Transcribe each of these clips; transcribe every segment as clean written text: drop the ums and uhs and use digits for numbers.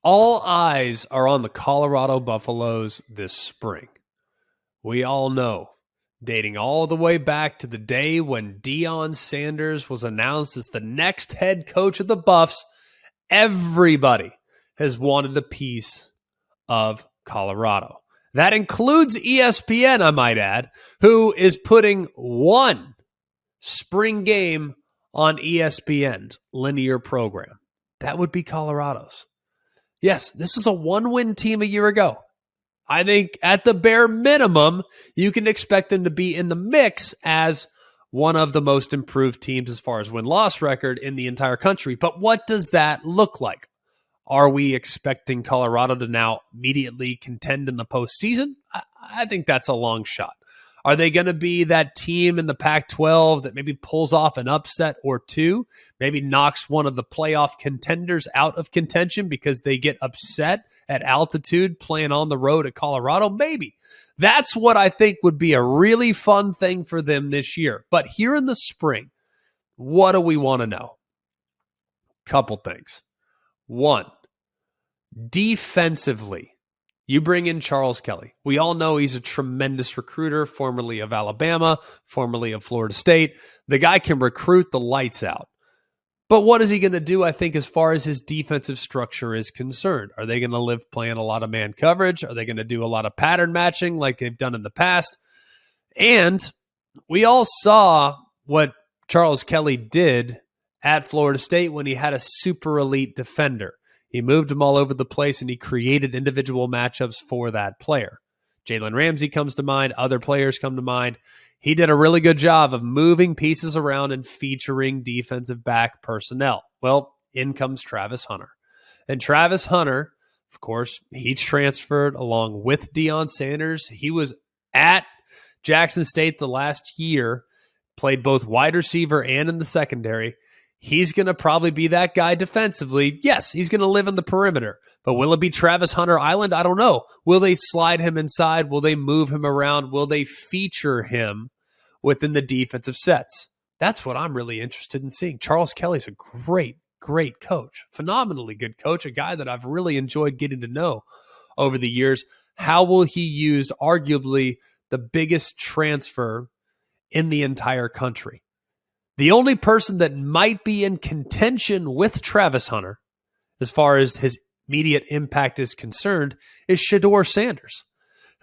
All eyes are on the Colorado Buffaloes this spring. We all know, dating all the way back to the day when Deion Sanders was announced as the next head coach of the Buffs, everybody has wanted a piece of Colorado. That includes ESPN, I might add, who is putting one spring game on ESPN's linear program. That would be Colorado's. Yes, this is a one-win team a year ago. I think at the bare minimum, you can expect them to be in the mix as one of the most improved teams as far as win-loss record in the entire country. But what does that look like? Are we expecting Colorado to now immediately contend in the postseason? I think that's a long shot. Are they going to be that team in the Pac-12 that maybe pulls off an upset or two, maybe knocks one of the playoff contenders out of contention because they get upset at altitude playing on the road at Colorado? Maybe. That's what I think would be a really fun thing for them this year. But here in the spring, what do we want to know? Couple things. One, defensively, you bring in Charles Kelly. We all know he's a tremendous recruiter, formerly of Alabama, formerly of Florida State. The guy can recruit the lights out. But what is he going to do, I think, as far as his defensive structure is concerned? Are they going to live playing a lot of man coverage? Are they going to do a lot of pattern matching like they've done in the past? And we all saw what Charles Kelly did at Florida State when he had a super elite defender. He moved them all over the place, and he created individual matchups for that player. Jalen Ramsey comes to mind. Other players come to mind. He did a really good job of moving pieces around and featuring defensive back personnel. Well, in comes Travis Hunter. And Travis Hunter, of course, he transferred along with Deion Sanders. He was at Jackson State the last year, played both wide receiver and in the secondary. He's going to probably be that guy defensively. Yes, he's going to live in the perimeter. But will it be Travis Hunter Island? I don't know. Will they slide him inside? Will they move him around? Will they feature him within the defensive sets? That's what I'm really interested in seeing. Charles Kelly's a great coach. Phenomenally good coach. A guy that I've really enjoyed getting to know over the years. How will he use arguably the biggest transfer in the entire country? The only person that might be in contention with Travis Hunter, as far as his immediate impact is concerned, is Deion Sanders,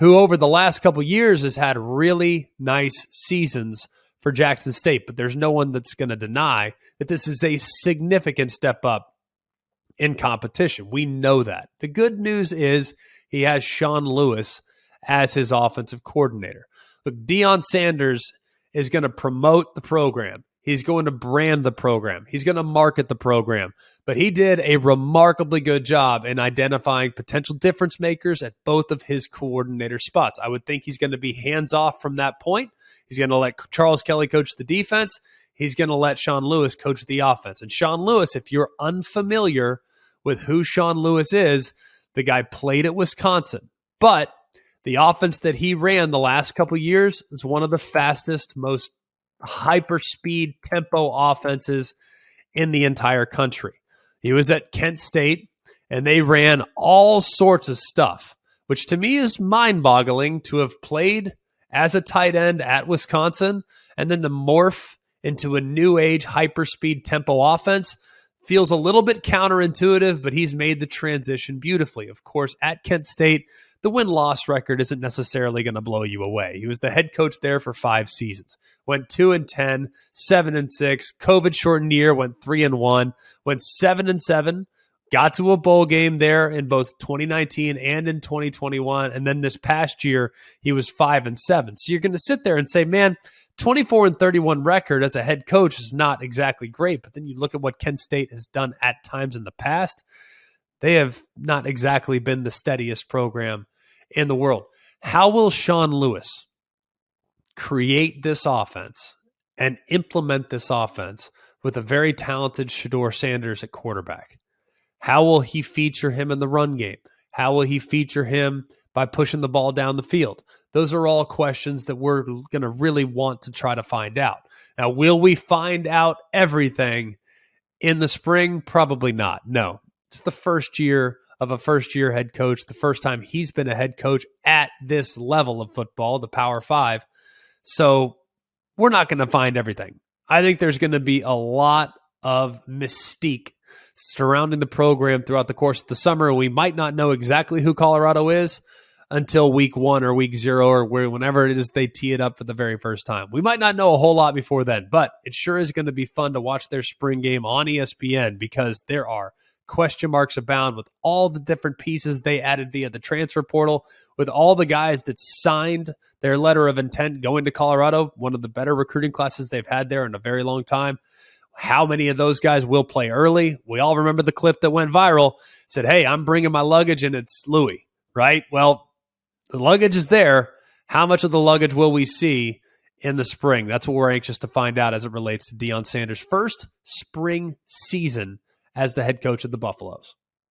who over the last couple years has had really nice seasons for Jackson State. But there's no one that's going to deny that this is a significant step up in competition. We know that. The good news is he has Sean Lewis as his offensive coordinator. Look, Deion Sanders is going to promote the program. He's going to brand the program. He's going to market the program. But he did a remarkably good job in identifying potential difference makers at both of his coordinator spots. I would think he's going to be hands-off from that point. He's going to let Charles Kelly coach the defense. He's going to let Sean Lewis coach the offense. And Sean Lewis, if you're unfamiliar with who Sean Lewis is, the guy played at Wisconsin. But the offense that he ran the last couple years is one of the fastest, most hyper-speed tempo offenses in the entire country. He was at Kent State, and they ran all sorts of stuff, which to me is mind-boggling to have played as a tight end at Wisconsin and then to morph into a new age hyper-speed tempo offense. Feels a little bit counterintuitive, but he's made the transition beautifully. Of course, at Kent State, the win-loss record isn't necessarily going to blow you away. He was the head coach there for 5 seasons. Went 2-10, 7-6, COVID-shortened year, went 3-1, went 7-7, got to a bowl game there in both 2019 and in 2021, and then this past year, he was 5-7. So you're going to sit there and say, man, 24-31 record as a head coach is not exactly great, but then you look at what Kent State has done at times in the past. They have not exactly been the steadiest program in the world. How will Sean Lewis create this offense and implement this offense with a very talented Deion Sanders at quarterback? How will he feature him in the run game? How will he feature him by pushing the ball down the field? Those are all questions that we're going to really want to try to find out. Now, will we find out everything in the spring? Probably not. No. It's the first year of a first-year head coach, the first time he's been a head coach at this level of football, the Power Five. So we're not going to find everything. I think there's going to be a lot of mystique surrounding the program throughout the course of the summer. We might not know exactly who Colorado is until week 1 or week 0 or whenever it is they tee it up for the very first time. We might not know a whole lot before then, but it sure is going to be fun to watch their spring game on ESPN because there are question marks abound with all the different pieces they added via the transfer portal, with all the guys that signed their letter of intent going to Colorado, one of the better recruiting classes they've had there in a very long time. How many of those guys will play early? We all remember the clip that went viral, said, hey, I'm bringing my luggage and it's Louis, right? Well, the luggage is there. How much of the luggage will we see in the spring? That's what we're anxious to find out as it relates to Deion Sanders' first spring season as the head coach of the Buffaloes.